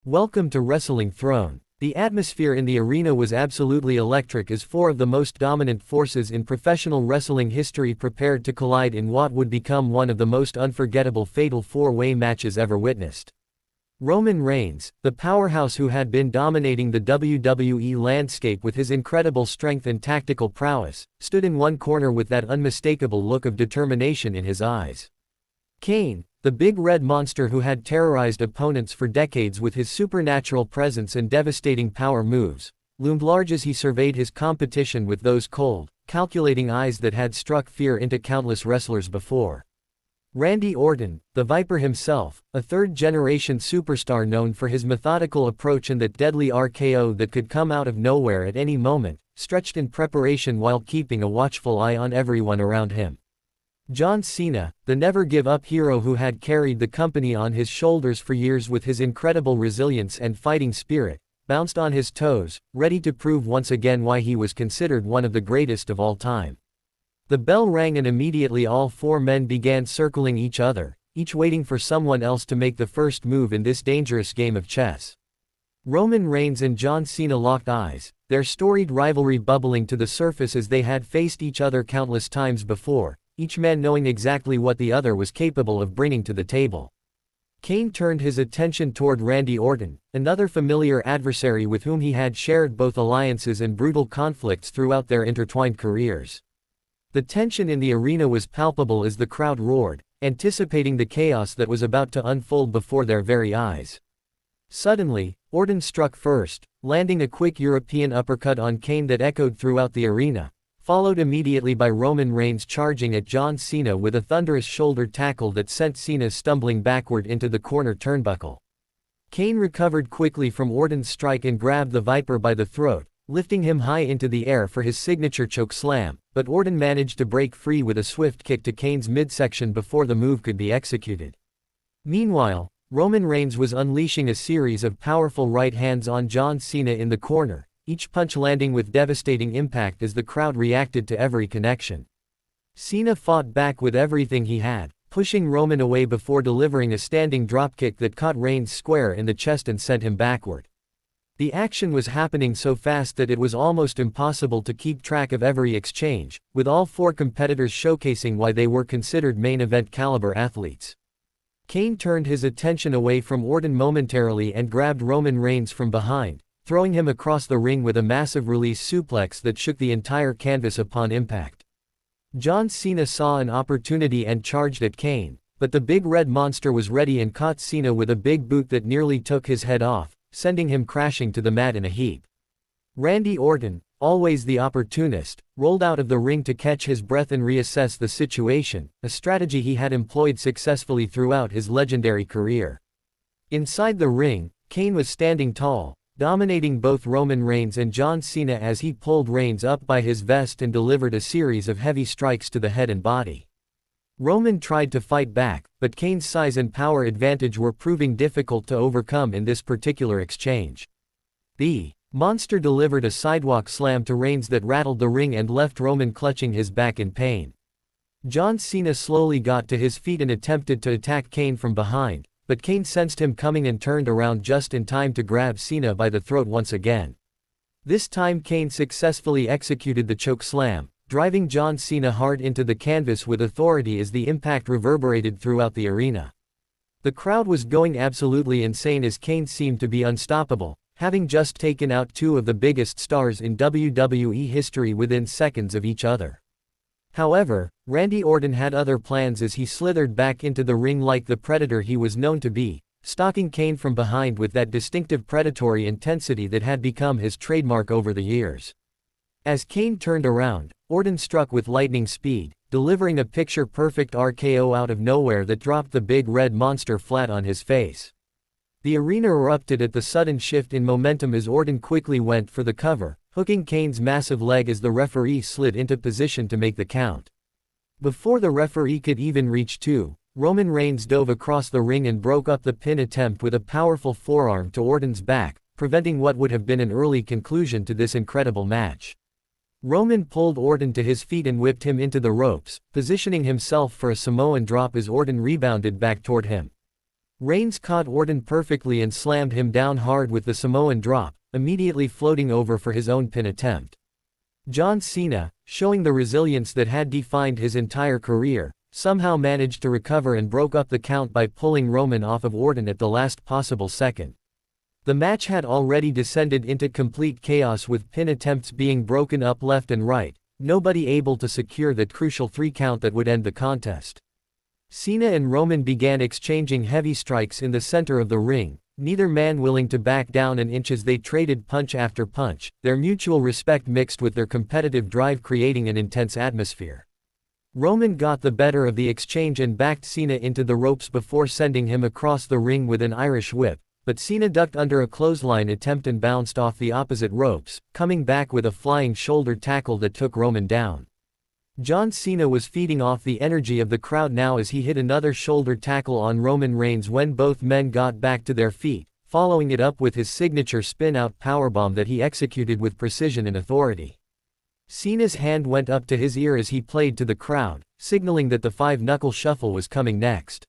Welcome to Wrestling Throne. The atmosphere in the arena was absolutely electric as four of the most dominant forces in professional wrestling history prepared to collide in what would become one of the most unforgettable fatal four-way matches ever witnessed. Roman Reigns, the powerhouse who had been dominating the WWE landscape with his incredible strength and tactical prowess, stood in one corner with that unmistakable look of determination in his eyes. Kane, the Big Red Monster who had terrorized opponents for decades with his supernatural presence and devastating power moves, loomed large as he surveyed his competition with those cold, calculating eyes that had struck fear into countless wrestlers before. Randy Orton, the Viper himself, a third-generation superstar known for his methodical approach and that deadly RKO that could come out of nowhere at any moment, stretched in preparation while keeping a watchful eye on everyone around him. John Cena, the never-give-up hero who had carried the company on his shoulders for years with his incredible resilience and fighting spirit, bounced on his toes, ready to prove once again why he was considered one of the greatest of all time. The bell rang and immediately all four men began circling each other, each waiting for someone else to make the first move in this dangerous game of chess. Roman Reigns and John Cena locked eyes, their storied rivalry bubbling to the surface as they had faced each other countless times before, each man knowing exactly what the other was capable of bringing to the table. Kane turned his attention toward Randy Orton, another familiar adversary with whom he had shared both alliances and brutal conflicts throughout their intertwined careers. The tension in the arena was palpable as the crowd roared, anticipating the chaos that was about to unfold before their very eyes. Suddenly, Orton struck first, landing a quick European uppercut on Kane that echoed throughout the arena, followed immediately by Roman Reigns charging at John Cena with a thunderous shoulder tackle that sent Cena stumbling backward into the corner turnbuckle. Kane recovered quickly from Orton's strike and grabbed the Viper by the throat, lifting him high into the air for his signature chokeslam, but Orton managed to break free with a swift kick to Kane's midsection before the move could be executed. Meanwhile, Roman Reigns was unleashing a series of powerful right hands on John Cena in the corner, each punch landing with devastating impact as the crowd reacted to every connection. Cena fought back with everything he had, pushing Roman away before delivering a standing dropkick that caught Reigns square in the chest and sent him backward. The action was happening so fast that it was almost impossible to keep track of every exchange, with all four competitors showcasing why they were considered main event caliber athletes. Kane turned his attention away from Orton momentarily and grabbed Roman Reigns from behind, throwing him across the ring with a massive release suplex that shook the entire canvas upon impact. John Cena saw an opportunity and charged at Kane, but the Big Red Monster was ready and caught Cena with a big boot that nearly took his head off, sending him crashing to the mat in a heap. Randy Orton, always the opportunist, rolled out of the ring to catch his breath and reassess the situation, a strategy he had employed successfully throughout his legendary career. Inside the ring, Kane was standing tall, dominating both Roman Reigns and John Cena as he pulled Reigns up by his vest and delivered a series of heavy strikes to the head and body. Roman tried to fight back, but Kane's size and power advantage were proving difficult to overcome in this particular exchange. The monster delivered a sidewalk slam to Reigns that rattled the ring and left Roman clutching his back in pain. John Cena slowly got to his feet and attempted to attack Kane from behind, but Kane sensed him coming and turned around just in time to grab Cena by the throat once again. This time Kane successfully executed the chokeslam, driving John Cena hard into the canvas with authority as the impact reverberated throughout the arena. The crowd was going absolutely insane as Kane seemed to be unstoppable, having just taken out two of the biggest stars in WWE history within seconds of each other. However, Randy Orton had other plans as he slithered back into the ring like the predator he was known to be, stalking Kane from behind with that distinctive predatory intensity that had become his trademark over the years. As Kane turned around, Orton struck with lightning speed, delivering a picture-perfect RKO out of nowhere that dropped the Big Red Monster flat on his face. The arena erupted at the sudden shift in momentum as Orton quickly went for the cover, hooking Kane's massive leg as the referee slid into position to make the count. Before the referee could even reach two, Roman Reigns dove across the ring and broke up the pin attempt with a powerful forearm to Orton's back, preventing what would have been an early conclusion to this incredible match. Roman pulled Orton to his feet and whipped him into the ropes, positioning himself for a Samoan drop as Orton rebounded back toward him. Reigns caught Orton perfectly and slammed him down hard with the Samoan drop, immediately floating over for his own pin attempt. John Cena, showing the resilience that had defined his entire career, somehow managed to recover and broke up the count by pulling Roman off of Orton at the last possible second. The match had already descended into complete chaos with pin attempts being broken up left and right, nobody able to secure that crucial 3 count that would end the contest. Cena and Roman began exchanging heavy strikes in the center of the ring, neither man willing to back down an inch as they traded punch after punch, their mutual respect mixed with their competitive drive creating an intense atmosphere. Roman got the better of the exchange and backed Cena into the ropes before sending him across the ring with an Irish whip, but Cena ducked under a clothesline attempt and bounced off the opposite ropes, coming back with a flying shoulder tackle that took Roman down. John Cena was feeding off the energy of the crowd now as he hit another shoulder tackle on Roman Reigns when both men got back to their feet, following it up with his signature spin-out powerbomb that he executed with precision and authority. Cena's hand went up to his ear as he played to the crowd, signaling that the 5-knuckle shuffle was coming next.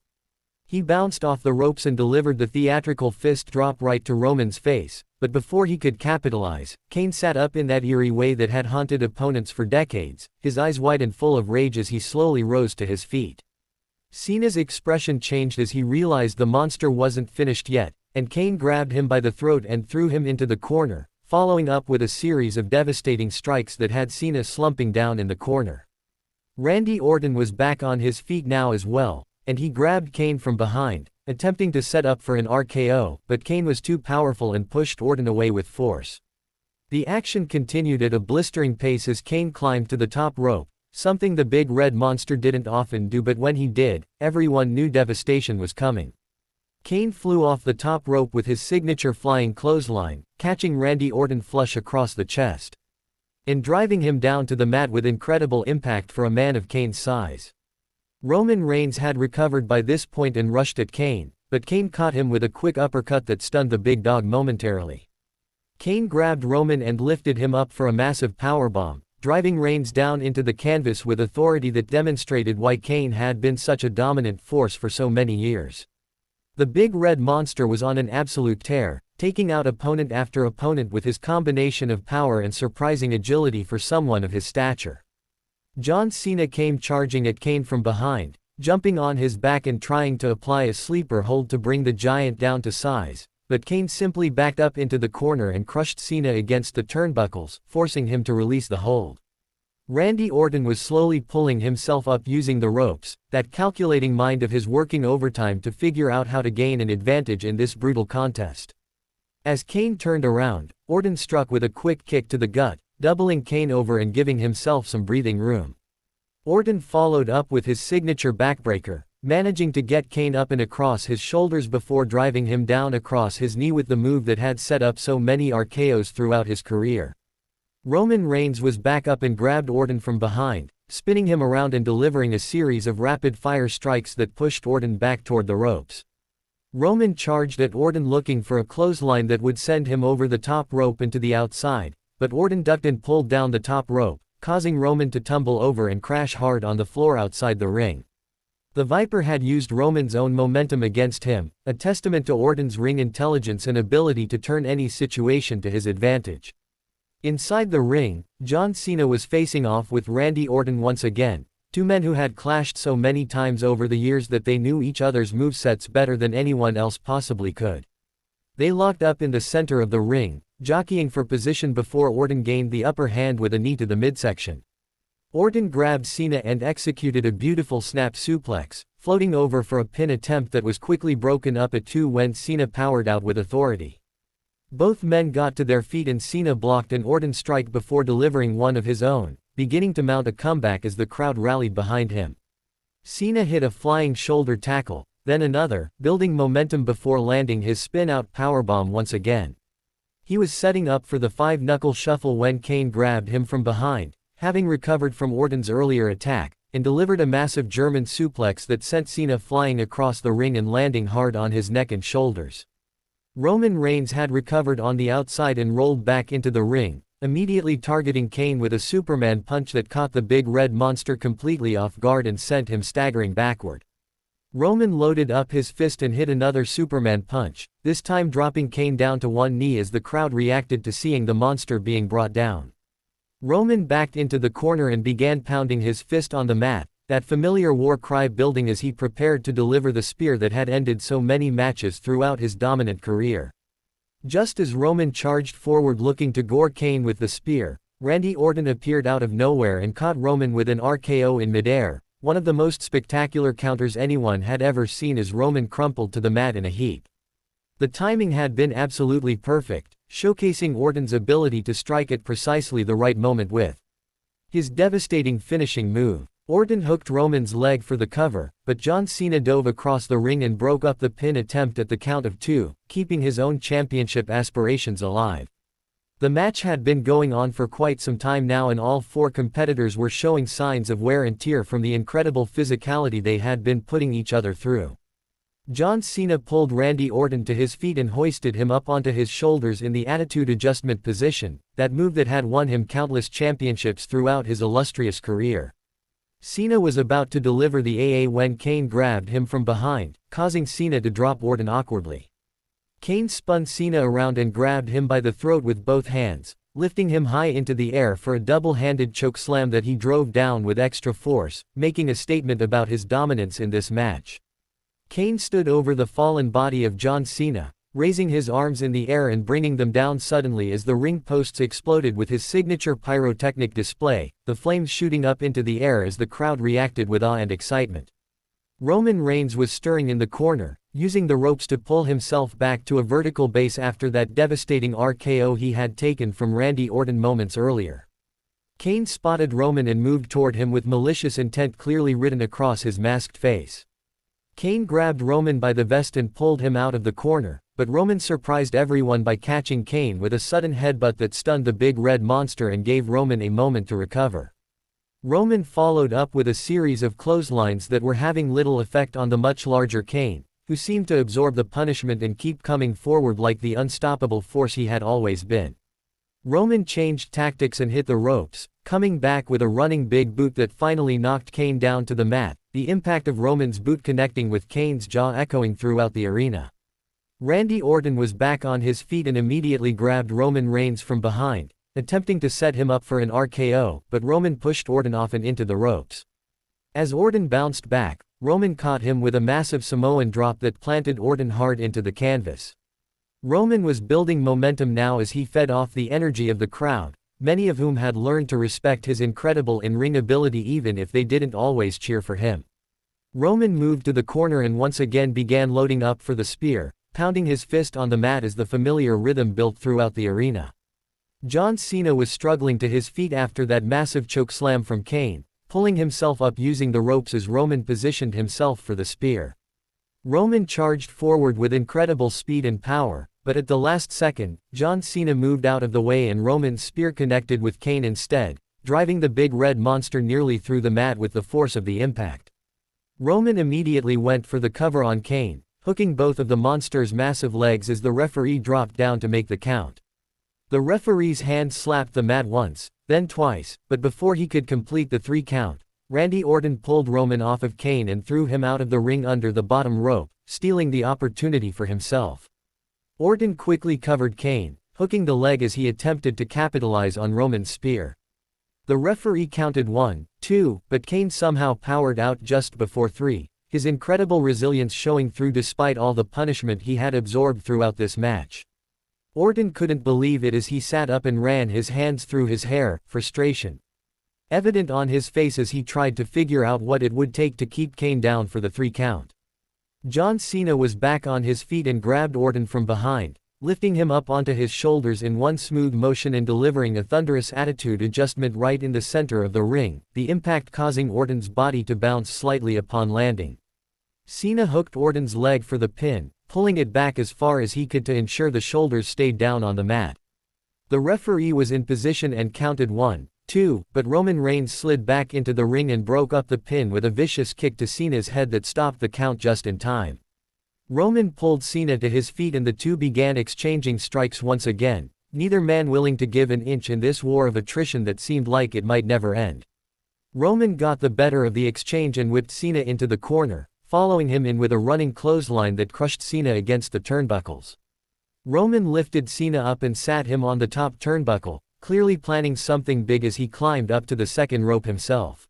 He bounced off the ropes and delivered the theatrical fist drop right to Roman's face, but before he could capitalize, Kane sat up in that eerie way that had haunted opponents for decades, his eyes wide and full of rage as he slowly rose to his feet. Cena's expression changed as he realized the monster wasn't finished yet, and Kane grabbed him by the throat and threw him into the corner, following up with a series of devastating strikes that had Cena slumping down in the corner. Randy Orton was back on his feet now as well, and he grabbed Kane from behind, attempting to set up for an RKO, but Kane was too powerful and pushed Orton away with force. The action continued at a blistering pace as Kane climbed to the top rope, something the Big Red Monster didn't often do, but when he did, everyone knew devastation was coming. Kane flew off the top rope with his signature flying clothesline, catching Randy Orton flush across the chest, and driving him down to the mat with incredible impact for a man of Kane's size. Roman Reigns had recovered by this point and rushed at Kane, but Kane caught him with a quick uppercut that stunned the big dog momentarily. Kane grabbed Roman and lifted him up for a massive powerbomb, driving Reigns down into the canvas with authority that demonstrated why Kane had been such a dominant force for so many years. The Big Red Monster was on an absolute tear, taking out opponent after opponent with his combination of power and surprising agility for someone of his stature. John Cena came charging at Kane from behind, jumping on his back and trying to apply a sleeper hold to bring the giant down to size, but Kane simply backed up into the corner and crushed Cena against the turnbuckles, forcing him to release the hold. Randy Orton was slowly pulling himself up using the ropes, that calculating mind of his working overtime to figure out how to gain an advantage in this brutal contest. As Kane turned around, Orton struck with a quick kick to the gut, doubling Kane over and giving himself some breathing room. Orton followed up with his signature backbreaker, managing to get Kane up and across his shoulders before driving him down across his knee with the move that had set up so many RKOs throughout his career. Roman Reigns was back up and grabbed Orton from behind, spinning him around and delivering a series of rapid-fire strikes that pushed Orton back toward the ropes. Roman charged at Orton looking for a clothesline that would send him over the top rope and to the outside, but Orton ducked and pulled down the top rope, causing Roman to tumble over and crash hard on the floor outside the ring. The Viper had used Roman's own momentum against him, a testament to Orton's ring intelligence and ability to turn any situation to his advantage. Inside the ring, John Cena was facing off with Randy Orton once again, two men who had clashed so many times over the years that they knew each other's movesets better than anyone else possibly could. They locked up in the center of the ring, jockeying for position before Orton gained the upper hand with a knee to the midsection. Orton grabbed Cena and executed a beautiful snap suplex, floating over for a pin attempt that was quickly broken up at 2 when Cena powered out with authority. Both men got to their feet and Cena blocked an Orton strike before delivering one of his own, beginning to mount a comeback as the crowd rallied behind him. Cena hit a flying shoulder tackle, then another, building momentum before landing his spin-out powerbomb once again. He was setting up for the 5-knuckle shuffle when Kane grabbed him from behind, having recovered from Orton's earlier attack, and delivered a massive German suplex that sent Cena flying across the ring and landing hard on his neck and shoulders. Roman Reigns had recovered on the outside and rolled back into the ring, immediately targeting Kane with a Superman punch that caught the Big Red Monster completely off guard and sent him staggering backward. Roman loaded up his fist and hit another Superman punch, this time dropping Kane down to one knee as the crowd reacted to seeing the monster being brought down. Roman backed into the corner and began pounding his fist on the mat, that familiar war cry building as he prepared to deliver the spear that had ended so many matches throughout his dominant career. Just as Roman charged forward looking to gore Kane with the spear, Randy Orton appeared out of nowhere and caught Roman with an RKO in midair, one of the most spectacular counters anyone had ever seen as Roman crumpled to the mat in a heap. The timing had been absolutely perfect, showcasing Orton's ability to strike at precisely the right moment with his devastating finishing move. Orton hooked Roman's leg for the cover, but John Cena dove across the ring and broke up the pin attempt at the count of 2, keeping his own championship aspirations alive. The match had been going on for quite some time now and all four competitors were showing signs of wear and tear from the incredible physicality they had been putting each other through. John Cena pulled Randy Orton to his feet and hoisted him up onto his shoulders in the attitude adjustment position, that move that had won him countless championships throughout his illustrious career. Cena was about to deliver the AA when Kane grabbed him from behind, causing Cena to drop Orton awkwardly. Kane spun Cena around and grabbed him by the throat with both hands, lifting him high into the air for a double-handed chokeslam that he drove down with extra force, making a statement about his dominance in this match. Kane stood over the fallen body of John Cena, raising his arms in the air and bringing them down suddenly as the ring posts exploded with his signature pyrotechnic display, the flames shooting up into the air as the crowd reacted with awe and excitement. Roman Reigns was stirring in the corner, using the ropes to pull himself back to a vertical base after that devastating RKO he had taken from Randy Orton moments earlier. Kane spotted Roman and moved toward him with malicious intent clearly written across his masked face. Kane grabbed Roman by the vest and pulled him out of the corner, but Roman surprised everyone by catching Kane with a sudden headbutt that stunned the Big Red Monster and gave Roman a moment to recover. Roman followed up with a series of clotheslines that were having little effect on the much larger Kane, who seemed to absorb the punishment and keep coming forward like the unstoppable force he had always been. Roman changed tactics and hit the ropes, coming back with a running big boot that finally knocked Kane down to the mat, the impact of Roman's boot connecting with Kane's jaw echoing throughout the arena. Randy Orton was back on his feet and immediately grabbed Roman Reigns from behind, attempting to set him up for an RKO, but Roman pushed Orton off and into the ropes. As Orton bounced back, Roman caught him with a massive Samoan drop that planted Orton hard into the canvas. Roman was building momentum now as he fed off the energy of the crowd, many of whom had learned to respect his incredible in-ring ability even if they didn't always cheer for him. Roman moved to the corner and once again began loading up for the spear, pounding his fist on the mat as the familiar rhythm built throughout the arena. John Cena was struggling to his feet after that massive chokeslam from Kane, pulling himself up using the ropes as Roman positioned himself for the spear. Roman charged forward with incredible speed and power, but at the last second, John Cena moved out of the way and Roman's spear connected with Kane instead, driving the Big Red Monster nearly through the mat with the force of the impact. Roman immediately went for the cover on Kane, hooking both of the monster's massive legs as the referee dropped down to make the count. The referee's hand slapped the mat once, then twice, but before he could complete the 3 count, Randy Orton pulled Roman off of Kane and threw him out of the ring under the bottom rope, stealing the opportunity for himself. Orton quickly covered Kane, hooking the leg as he attempted to capitalize on Roman's spear. The referee counted 1, 2, but Kane somehow powered out just before 3, his incredible resilience showing through despite all the punishment he had absorbed throughout this match. Orton couldn't believe it as he sat up and ran his hands through his hair, frustration evident on his face as he tried to figure out what it would take to keep Kane down for the 3 count. John Cena was back on his feet and grabbed Orton from behind, lifting him up onto his shoulders in one smooth motion and delivering a thunderous attitude adjustment right in the center of the ring, the impact causing Orton's body to bounce slightly upon landing. Cena hooked Orton's leg for the pin, pulling it back as far as he could to ensure the shoulders stayed down on the mat. The referee was in position and counted 1, 2, but Roman Reigns slid back into the ring and broke up the pin with a vicious kick to Cena's head that stopped the count just in time. Roman pulled Cena to his feet and the two began exchanging strikes once again, neither man willing to give an inch in this war of attrition that seemed like it might never end. Roman got the better of the exchange and whipped Cena into the corner, following him in with a running clothesline that crushed Cena against the turnbuckles. Roman lifted Cena up and sat him on the top turnbuckle, clearly planning something big as he climbed up to the second rope himself.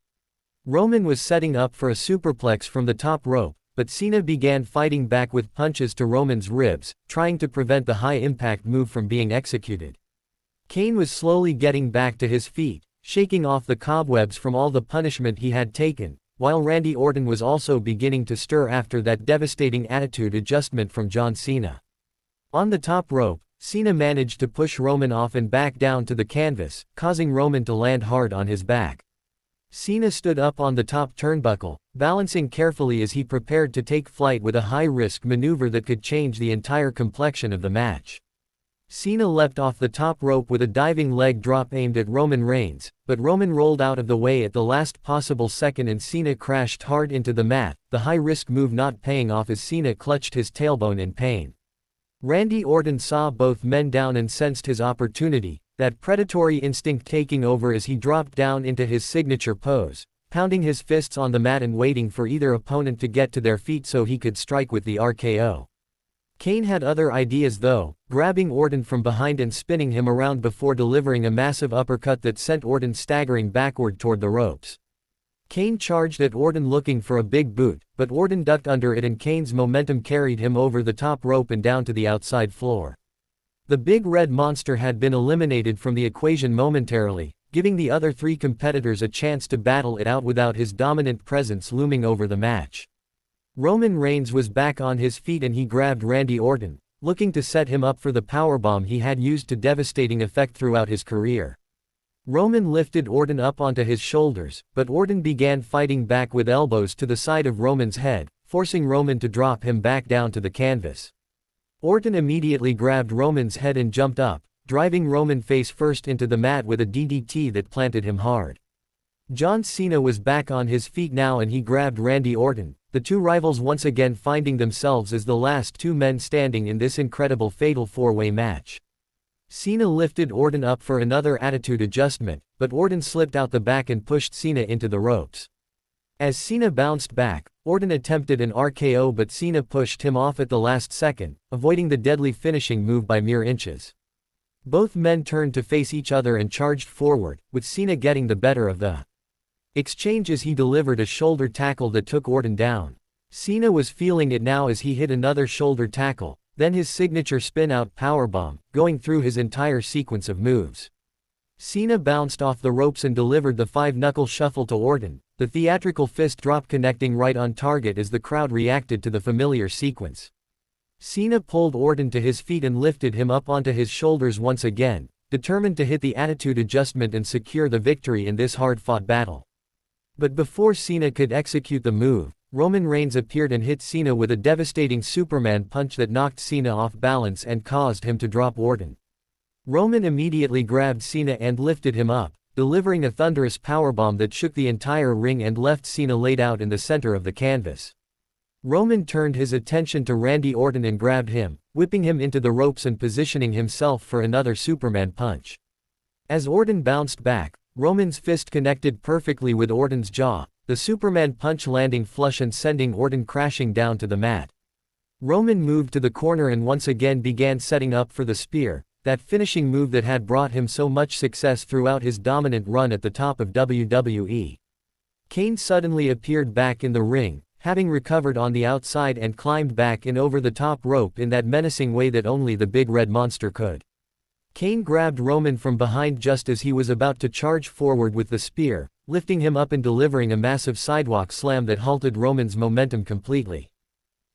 Roman was setting up for a superplex from the top rope, but Cena began fighting back with punches to Roman's ribs, trying to prevent the high-impact move from being executed. Kane was slowly getting back to his feet, shaking off the cobwebs from all the punishment he had taken, while Randy Orton was also beginning to stir after that devastating attitude adjustment from John Cena. On the top rope, Cena managed to push Roman off and back down to the canvas, causing Roman to land hard on his back. Cena stood up on the top turnbuckle, balancing carefully as he prepared to take flight with a high-risk maneuver that could change the entire complexion of the match. Cena leapt off the top rope with a diving leg drop aimed at Roman Reigns, but Roman rolled out of the way at the last possible second and Cena crashed hard into the mat, the high-risk move not paying off as Cena clutched his tailbone in pain. Randy Orton saw both men down and sensed his opportunity, that predatory instinct taking over as he dropped down into his signature pose, pounding his fists on the mat and waiting for either opponent to get to their feet so he could strike with the RKO. Kane had other ideas though, grabbing Orton from behind and spinning him around before delivering a massive uppercut that sent Orton staggering backward toward the ropes. Kane charged at Orton looking for a big boot, but Orton ducked under it and Kane's momentum carried him over the top rope and down to the outside floor. The Big Red Monster had been eliminated from the equation momentarily, giving the other three competitors a chance to battle it out without his dominant presence looming over the match. Roman Reigns was back on his feet and he grabbed Randy Orton, looking to set him up for the powerbomb he had used to devastating effect throughout his career. Roman lifted Orton up onto his shoulders, but Orton began fighting back with elbows to the side of Roman's head, forcing Roman to drop him back down to the canvas. Orton immediately grabbed Roman's head and jumped up, driving Roman face first into the mat with a DDT that planted him hard. John Cena was back on his feet now and he grabbed Randy Orton, the two rivals once again finding themselves as the last two men standing in this incredible fatal four-way match. Cena lifted Orton up for another attitude adjustment, but Orton slipped out the back and pushed Cena into the ropes. As Cena bounced back, Orton attempted an RKO but Cena pushed him off at the last second, avoiding the deadly finishing move by mere inches. Both men turned to face each other and charged forward, with Cena getting the better of the exchange as he delivered a shoulder tackle that took Orton down. Cena was feeling it now as he hit another shoulder tackle, then his signature spin-out powerbomb, going through his entire sequence of moves. Cena bounced off the ropes and delivered the five-knuckle shuffle to Orton, the theatrical fist drop connecting right on target as the crowd reacted to the familiar sequence. Cena pulled Orton to his feet and lifted him up onto his shoulders once again, determined to hit the attitude adjustment and secure the victory in this hard-fought battle. But before Cena could execute the move, Roman Reigns appeared and hit Cena with a devastating Superman punch that knocked Cena off balance and caused him to drop Orton. Roman immediately grabbed Cena and lifted him up, delivering a thunderous powerbomb that shook the entire ring and left Cena laid out in the center of the canvas. Roman turned his attention to Randy Orton and grabbed him, whipping him into the ropes and positioning himself for another Superman punch. As Orton bounced back, Roman's fist connected perfectly with Orton's jaw, the Superman punch landing flush and sending Orton crashing down to the mat. Roman moved to the corner and once again began setting up for the spear, that finishing move that had brought him so much success throughout his dominant run at the top of WWE. Kane suddenly appeared back in the ring, having recovered on the outside and climbed back in over the top rope in that menacing way that only the Big Red Monster could. Kane grabbed Roman from behind just as he was about to charge forward with the spear, lifting him up and delivering a massive sidewalk slam that halted Roman's momentum completely.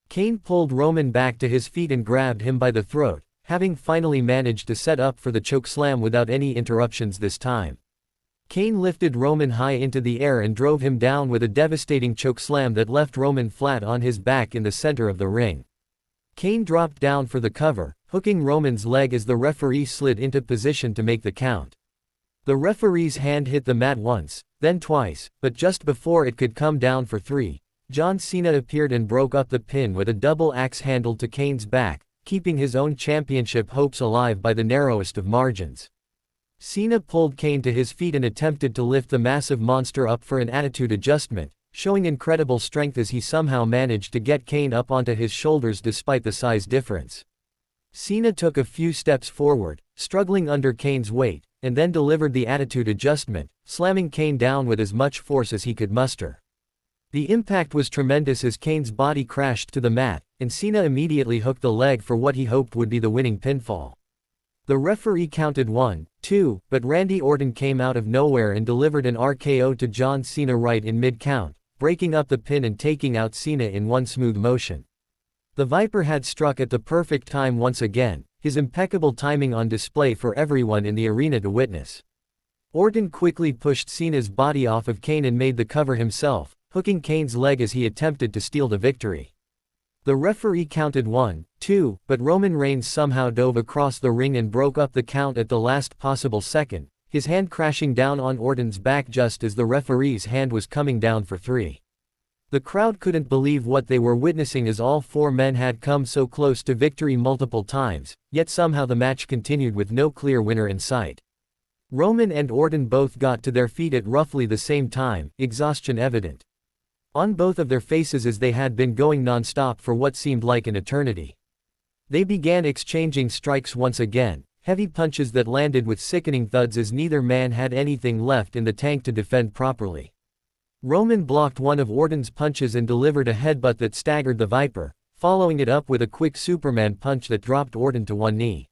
Kane pulled Roman back to his feet and grabbed him by the throat, having finally managed to set up for the chokeslam without any interruptions this time. Kane lifted Roman high into the air and drove him down with a devastating chokeslam that left Roman flat on his back in the center of the ring. Kane dropped down for the cover, hooking Roman's leg as the referee slid into position to make the count. The referee's hand hit the mat once, then twice, but just before it could come down for three, John Cena appeared and broke up the pin with a double axe handle to Kane's back, keeping his own championship hopes alive by the narrowest of margins. Cena pulled Kane to his feet and attempted to lift the massive monster up for an attitude adjustment, showing incredible strength as he somehow managed to get Kane up onto his shoulders despite the size difference. Cena took a few steps forward, struggling under Kane's weight, and then delivered the attitude adjustment, slamming Kane down with as much force as he could muster. The impact was tremendous as Kane's body crashed to the mat, and Cena immediately hooked the leg for what he hoped would be the winning pinfall. The referee counted 1, 2, but Randy Orton came out of nowhere and delivered an RKO to John Cena right in mid-count, breaking up the pin and taking out Cena in one smooth motion. The Viper had struck at the perfect time once again, his impeccable timing on display for everyone in the arena to witness. Orton quickly pushed Cena's body off of Kane and made the cover himself, hooking Kane's leg as he attempted to steal the victory. The referee counted 1, 2, but Roman Reigns somehow dove across the ring and broke up the count at the last possible second, his hand crashing down on Orton's back just as the referee's hand was coming down for 3. The crowd couldn't believe what they were witnessing as all 4 men had come so close to victory multiple times, yet somehow the match continued with no clear winner in sight. Roman and Orton both got to their feet at roughly the same time, exhaustion evident on both of their faces as they had been going non-stop for what seemed like an eternity. They began exchanging strikes once again, heavy punches that landed with sickening thuds as neither man had anything left in the tank to defend properly. Roman blocked one of Orton's punches and delivered a headbutt that staggered the Viper, following it up with a quick Superman punch that dropped Orton to one knee.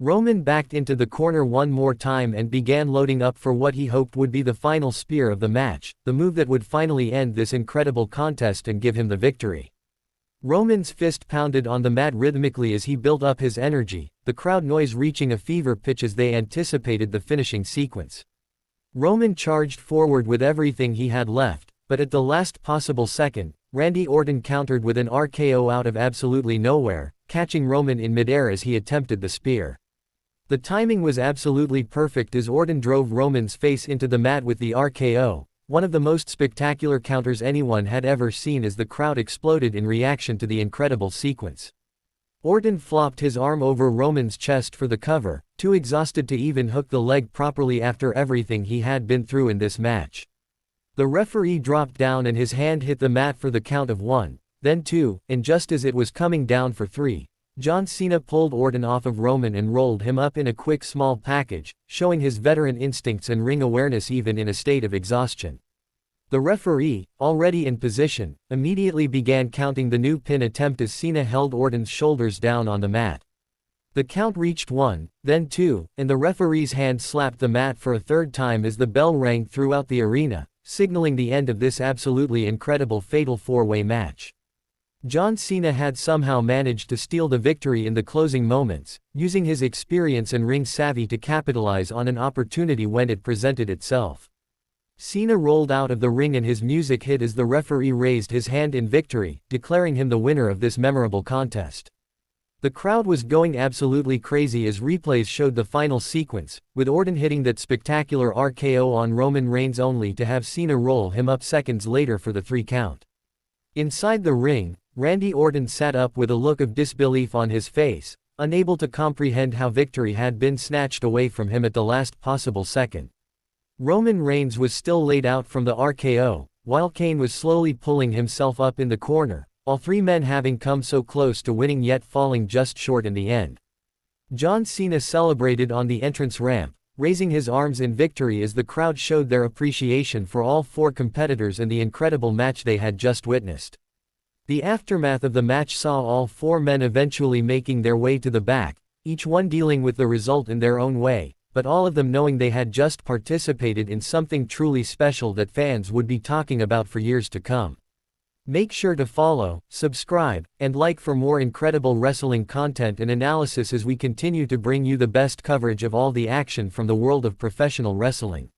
Roman backed into the corner one more time and began loading up for what he hoped would be the final spear of the match, the move that would finally end this incredible contest and give him the victory. Roman's fist pounded on the mat rhythmically as he built up his energy, the crowd noise reaching a fever pitch as they anticipated the finishing sequence. Roman charged forward with everything he had left, but at the last possible second, Randy Orton countered with an RKO out of absolutely nowhere, catching Roman in midair as he attempted the spear. The timing was absolutely perfect as Orton drove Roman's face into the mat with the RKO, one of the most spectacular counters anyone had ever seen as the crowd exploded in reaction to the incredible sequence. Orton flopped his arm over Roman's chest for the cover, too exhausted to even hook the leg properly after everything he had been through in this match. The referee dropped down and his hand hit the mat for the count of 1, then 2, and just as it was coming down for 3, John Cena pulled Orton off of Roman and rolled him up in a quick small package, showing his veteran instincts and ring awareness even in a state of exhaustion. The referee, already in position, immediately began counting the new pin attempt as Cena held Orton's shoulders down on the mat. The count reached 1, then 2, and the referee's hand slapped the mat for a third time as the bell rang throughout the arena, signaling the end of this absolutely incredible fatal 4-way match. John Cena had somehow managed to steal the victory in the closing moments, using his experience and ring savvy to capitalize on an opportunity when it presented itself. Cena rolled out of the ring and his music hit as the referee raised his hand in victory, declaring him the winner of this memorable contest. The crowd was going absolutely crazy as replays showed the final sequence, with Orton hitting that spectacular RKO on Roman Reigns only to have Cena roll him up seconds later for the 3 count. Inside the ring, Randy Orton sat up with a look of disbelief on his face, unable to comprehend how victory had been snatched away from him at the last possible second. Roman Reigns was still laid out from the RKO, while Kane was slowly pulling himself up in the corner, all 3 men having come so close to winning yet falling just short in the end. John Cena celebrated on the entrance ramp, raising his arms in victory as the crowd showed their appreciation for all 4 competitors and the incredible match they had just witnessed. The aftermath of the match saw all 4 men eventually making their way to the back, each one dealing with the result in their own way, but all of them knowing they had just participated in something truly special that fans would be talking about for years to come. Make sure to follow, subscribe, and like for more incredible wrestling content and analysis as we continue to bring you the best coverage of all the action from the world of professional wrestling.